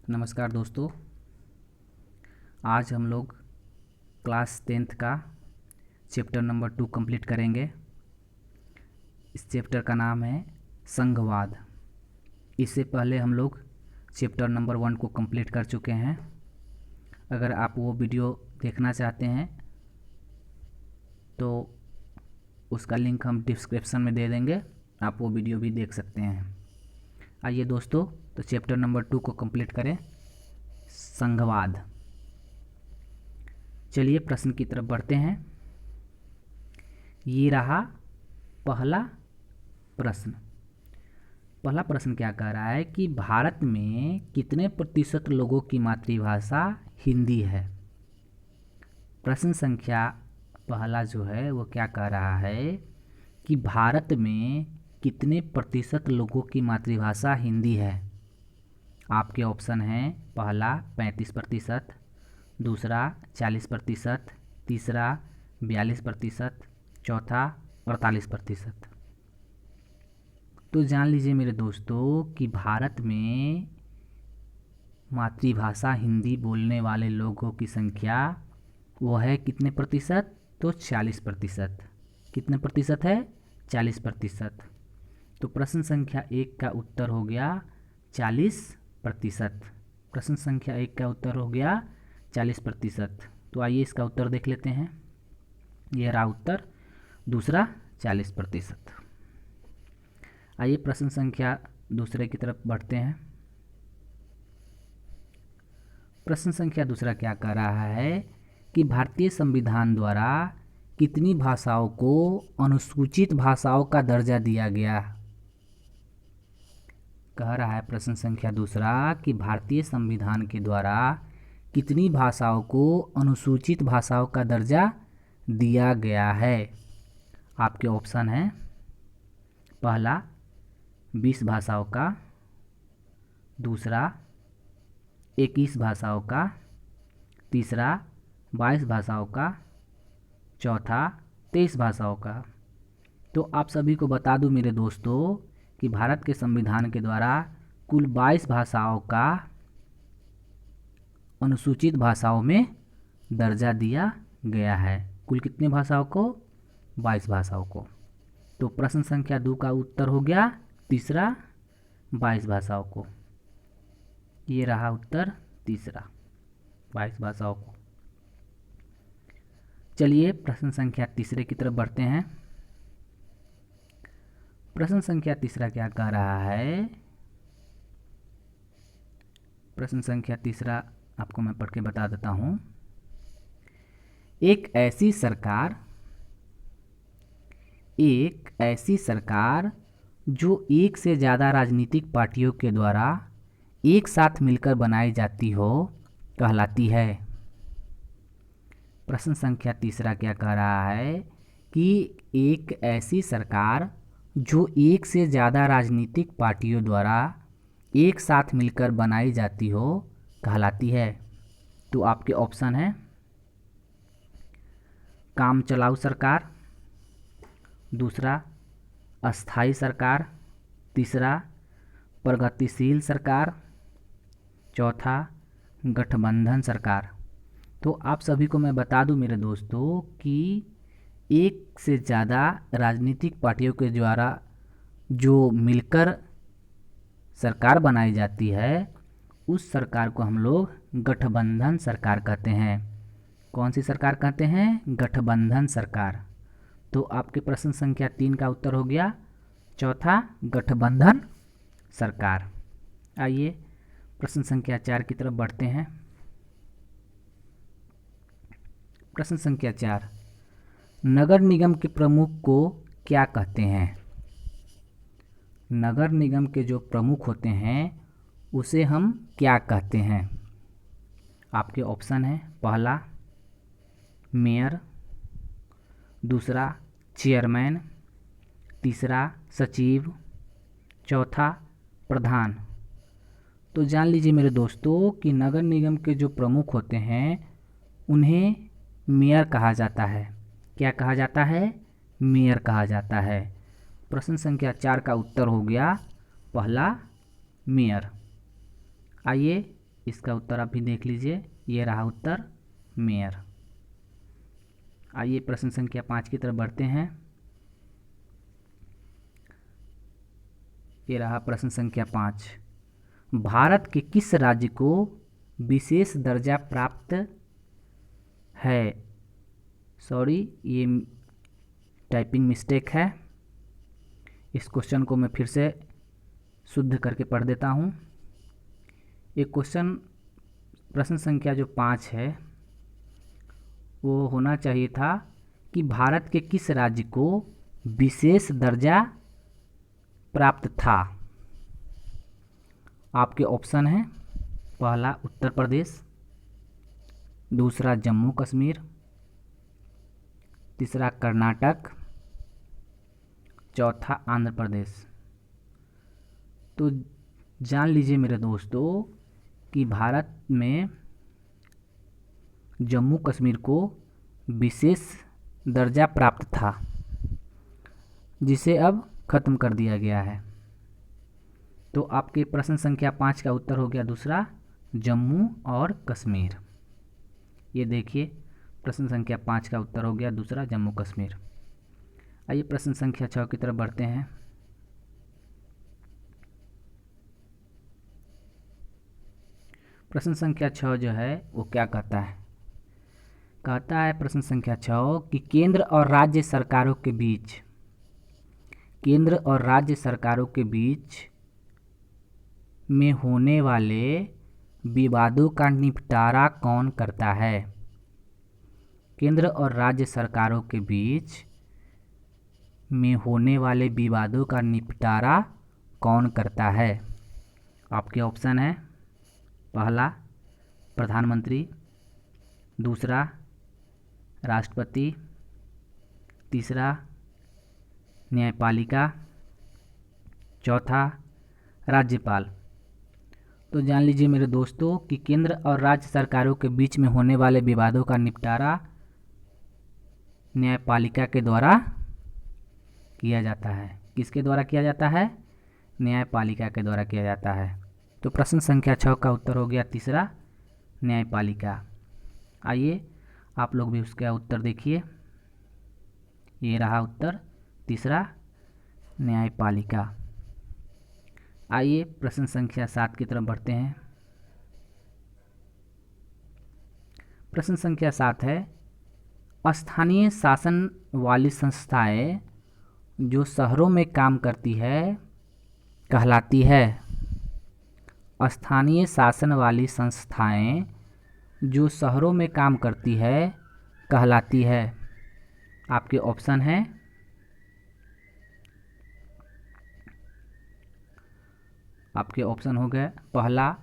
नमस्कार दोस्तों। आज हम लोग क्लास 10th का चैप्टर नंबर 2 कंप्लीट करेंगे। इस चैप्टर का नाम है संघवाद। इससे पहले हम लोग चैप्टर नंबर 1 को कंप्लीट कर चुके हैं। अगर आप वो वीडियो देखना चाहते हैं तो उसका लिंक हम डिस्क्रिप्शन में दे देंगे, आप वो वीडियो भी देख सकते हैं। आइए दोस्तों, तो चैप्टर नंबर 2 को कंप्लीट करें, संघवाद। चलिए प्रश्न की तरफ बढ़ते हैं। ये रहा पहला प्रश्न। पहला प्रश्न क्या कह रहा है कि भारत में कितने प्रतिशत लोगों की मातृभाषा हिंदी है। प्रश्न संख्या पहला जो है वो क्या कह रहा है कि भारत में कितने प्रतिशत लोगों की मातृभाषा हिंदी है। आपके ऑप्शन हैं, पहला 35%, दूसरा 40%, तीसरा 42%, चौथा 48%। तो जान लीजिए मेरे दोस्तों कि भारत में मातृभाषा हिंदी बोलने वाले लोगों की संख्या वो है कितने प्रतिशत, तो 40%। कितने प्रतिशत है, 40%। तो प्रश्न संख्या 1 का उत्तर हो गया 40%। प्रश्न संख्या 1 का उत्तर हो गया 40%। तो आइए इसका उत्तर देख लेते हैं। यह रहा उत्तर, दूसरा 40%। आइए प्रश्न संख्या दूसरे की तरफ बढ़ते हैं। प्रश्न संख्या दूसरा क्या कह रहा है कि भारतीय संविधान द्वारा कितनी भाषाओं को अनुसूचित भाषाओं का दर्जा दिया गया। कह रहा है प्रश्न संख्या दूसरा कि भारतीय संविधान के द्वारा कितनी भाषाओं को अनुसूचित भाषाओं का दर्जा दिया गया है। आपके ऑप्शन हैं, पहला 20 भाषाओं का, दूसरा 21 भाषाओं का, तीसरा 22 भाषाओं का, चौथा 23 भाषाओं का। तो आप सभी को बता दूं मेरे दोस्तों कि भारत के संविधान के द्वारा कुल 22 भाषाओं का अनुसूचित भाषाओं में दर्जा दिया गया है। कुल कितनी भाषाओं को, 22 भाषाओं को। तो प्रश्न संख्या 2 का उत्तर हो गया तीसरा, 22 भाषाओं को। ये रहा उत्तर तीसरा, 22 भाषाओं को। चलिए प्रश्न संख्या तीसरे की तरफ बढ़ते हैं। प्रश्न संख्या तीसरा क्या कह रहा है। प्रश्न संख्या तीसरा आपको मैं पढ़ के बता देता हूं। एक ऐसी सरकार जो एक से ज़्यादा राजनीतिक पार्टियों के द्वारा एक साथ मिलकर बनाई जाती हो कहलाती है। प्रश्न संख्या तीसरा क्या कह रहा है कि एक ऐसी सरकार जो एक से ज़्यादा राजनीतिक पार्टियों द्वारा एक साथ मिलकर बनाई जाती हो कहलाती है। तो आपके ऑप्शन हैं, काम चलाऊ सरकार, दूसरा अस्थाई सरकार, तीसरा प्रगतिशील सरकार, चौथा गठबंधन सरकार। तो आप सभी को मैं बता दूं मेरे दोस्तों कि एक से ज़्यादा राजनीतिक पार्टियों के द्वारा जो मिलकर सरकार बनाई जाती है उस सरकार को हम लोग गठबंधन सरकार कहते हैं। कौन सी सरकार कहते हैं, गठबंधन सरकार। तो आपके प्रश्न संख्या 3 का उत्तर हो गया चौथा, गठबंधन सरकार। आइए प्रश्न संख्या 4 की तरफ बढ़ते हैं। प्रश्न संख्या 4, नगर निगम के प्रमुख को क्या कहते हैं। नगर निगम के जो प्रमुख होते हैं उसे हम क्या कहते हैं। आपके ऑप्शन है, पहला मेयर, दूसरा चेयरमैन, तीसरा सचिव, चौथा प्रधान। तो जान लीजिए मेरे दोस्तों कि नगर निगम के जो प्रमुख होते हैं उन्हें मेयर कहा जाता है। क्या कहा जाता है, मेयर कहा जाता है। प्रश्न संख्या 4 का उत्तर हो गया पहला, मेयर। आइए इसका उत्तर आप भी देख लीजिए, ये रहा उत्तर मेयर। आइए प्रश्न संख्या 5 की तरफ बढ़ते हैं। ये रहा प्रश्न संख्या 5। भारत के किस राज्य को विशेष दर्जा प्राप्त है? सॉरी, ये टाइपिंग मिस्टेक है। इस क्वेश्चन को मैं फिर से शुद्ध करके पढ़ देता हूँ। ये क्वेश्चन प्रश्न संख्या जो 5 है वो होना चाहिए था कि भारत के किस राज्य को विशेष दर्जा प्राप्त था। आपके ऑप्शन हैं, पहला उत्तर प्रदेश, दूसरा जम्मू कश्मीर, तीसरा कर्नाटक, चौथा आंध्र प्रदेश। तो जान लीजिए मेरे दोस्तों कि भारत में जम्मू कश्मीर को विशेष दर्जा प्राप्त था, जिसे अब खत्म कर दिया गया है। तो आपके प्रश्न संख्या 5 का उत्तर हो गया दूसरा, जम्मू और कश्मीर। ये देखिए, प्रश्न संख्या 5 का उत्तर हो गया दूसरा, जम्मू कश्मीर। आइए प्रश्न संख्या 6 की तरफ बढ़ते हैं। प्रश्न संख्या 6 जो है वो क्या कहता है? कहता है प्रश्न संख्या 6 कि केंद्र और राज्य सरकारों के बीच में होने वाले विवादों का निपटारा कौन करता है? केंद्र और राज्य सरकारों के बीच में होने वाले विवादों का निपटारा कौन करता है? आपके ऑप्शन है, पहला प्रधानमंत्री, दूसरा राष्ट्रपति, तीसरा न्यायपालिका, चौथा राज्यपाल। तो जान लीजिए मेरे दोस्तों कि केंद्र और राज्य सरकारों के बीच में होने वाले विवादों का निपटारा न्यायपालिका के द्वारा किया जाता है। किसके द्वारा किया जाता है? न्यायपालिका के द्वारा किया जाता है। तो प्रश्न संख्या 6 का उत्तर हो गया तीसरा, न्यायपालिका। आइए आप लोग भी उसका उत्तर देखिए, ये रहा उत्तर तीसरा, न्यायपालिका। आइए प्रश्न संख्या 7 की तरफ बढ़ते हैं। प्रश्न संख्या 7 है, स्थानीय शासन वाली संस्थाएं जो शहरों में काम करती है कहलाती है। स्थानीय शासन वाली संस्थाएं जो शहरों में काम करती है कहलाती है। आपके ऑप्शन हैं, आपके ऑप्शन हो गए, पहला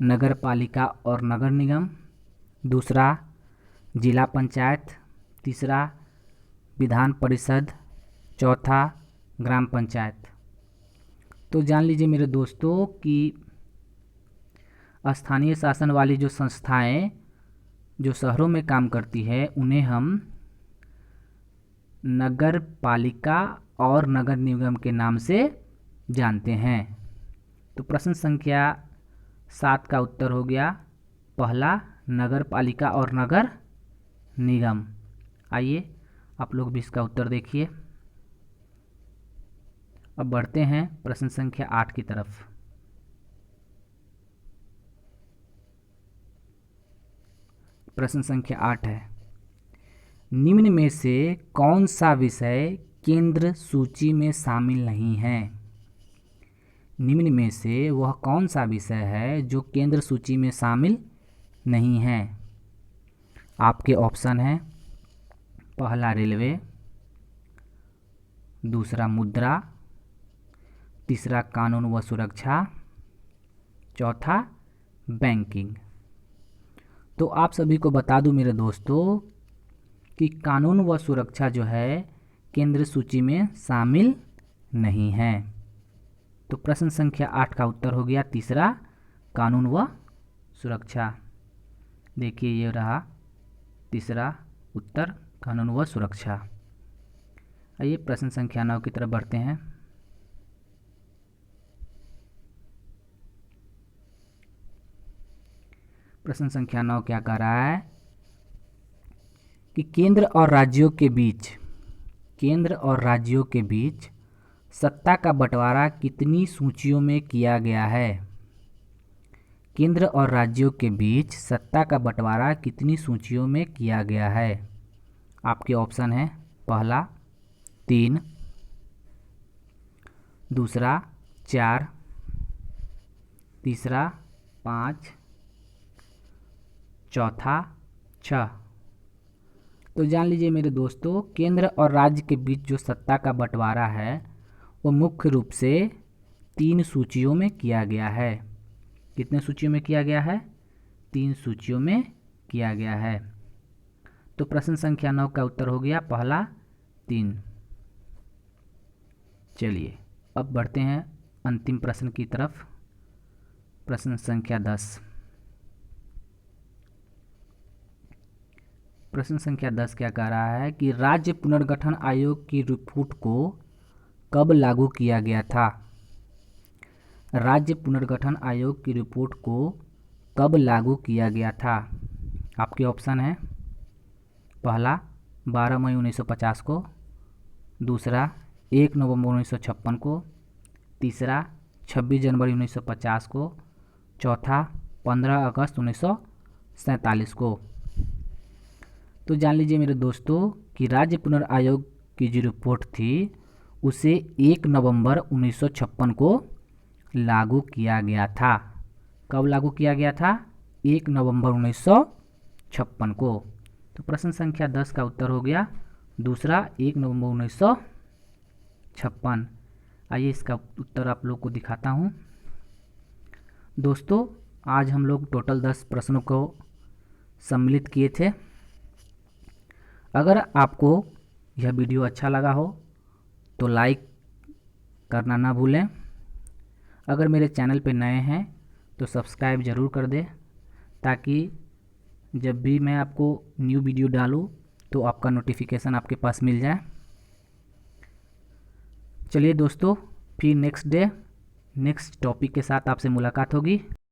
नगर पालिका और नगर निगम, दूसरा जिला पंचायत, तीसरा विधान परिषद, चौथा ग्राम पंचायत। तो जान लीजिए मेरे दोस्तों कि स्थानीय शासन वाली जो संस्थाएं जो शहरों में काम करती है उन्हें हम नगर पालिका और नगर निगम के नाम से जानते हैं। तो प्रश्न संख्या 7 का उत्तर हो गया पहला, नगर पालिका और नगर निगम। आइए आप लोग भी इसका उत्तर देखिए। अब बढ़ते हैं प्रश्न संख्या 8 की तरफ। प्रश्न संख्या 8 है, निम्न में से कौन सा विषय केंद्र सूची में शामिल नहीं है? निम्न में से वह कौन सा विषय है जो केंद्र सूची में शामिल नहीं है? आपके ऑप्शन हैं, पहला रेलवे, दूसरा मुद्रा, तीसरा कानून व सुरक्षा, चौथा बैंकिंग। तो आप सभी को बता दूं मेरे दोस्तों कि कानून व सुरक्षा जो है केंद्र सूची में शामिल नहीं है। तो प्रश्न संख्या 8 का उत्तर हो गया तीसरा, कानून व सुरक्षा। देखिए ये रहा तीसरा उत्तर, कानून व सुरक्षा। आइए प्रश्न संख्या 9 की तरफ बढ़ते हैं। प्रश्न संख्या 9 क्या कह रहा है कि केंद्र और राज्यों के बीच सत्ता का बंटवारा कितनी सूचियों में किया गया है। केंद्र और राज्यों के बीच सत्ता का बंटवारा कितनी सूचियों में किया गया है। आपके ऑप्शन है, पहला 3, दूसरा 4, तीसरा 5, चौथा 6। तो जान लीजिए मेरे दोस्तों, केंद्र और राज्य के बीच जो सत्ता का बंटवारा है वो मुख्य रूप से 3 सूचियों में किया गया है। कितने सूचियों में किया गया है? 3 सूचियों में किया गया है। तो प्रश्न संख्या 9 का उत्तर हो गया पहला 3। चलिए अब बढ़ते हैं अंतिम प्रश्न की तरफ। प्रश्न संख्या 10। प्रश्न संख्या 10 क्या कह रहा है कि राज्य पुनर्गठन आयोग की रिपोर्ट को कब लागू किया गया था। राज्य पुनर्गठन आयोग की रिपोर्ट को कब लागू किया गया था। आपके ऑप्शन है, पहला 12 मई 1950 को, दूसरा 1 नवंबर 1956 को, तीसरा 26 जनवरी 1950 को, चौथा 15 अगस्त 1947 को। तो जान लीजिए मेरे दोस्तों कि राज्य पुनर्आयोग की जो रिपोर्ट थी उसे 1 नवंबर 1956 को लागू किया गया था। कब लागू किया गया था? 1 नवंबर 1956 को। तो प्रश्न संख्या 10 का उत्तर हो गया दूसरा 1 नवंबर 1956। आइए इसका उत्तर आप लोग को दिखाता हूँ। दोस्तों आज हम लोग टोटल 10 प्रश्नों को सम्मिलित किए थे। अगर आपको यह वीडियो अच्छा लगा हो तो लाइक करना ना भूलें। अगर मेरे चैनल पे नए हैं तो सब्सक्राइब ज़रूर कर दें, ताकि जब भी मैं आपको न्यू वीडियो डालूँ तो आपका नोटिफिकेशन आपके पास मिल जाए। चलिए दोस्तों, फिर नेक्स्ट टॉपिक के साथ आपसे मुलाकात होगी।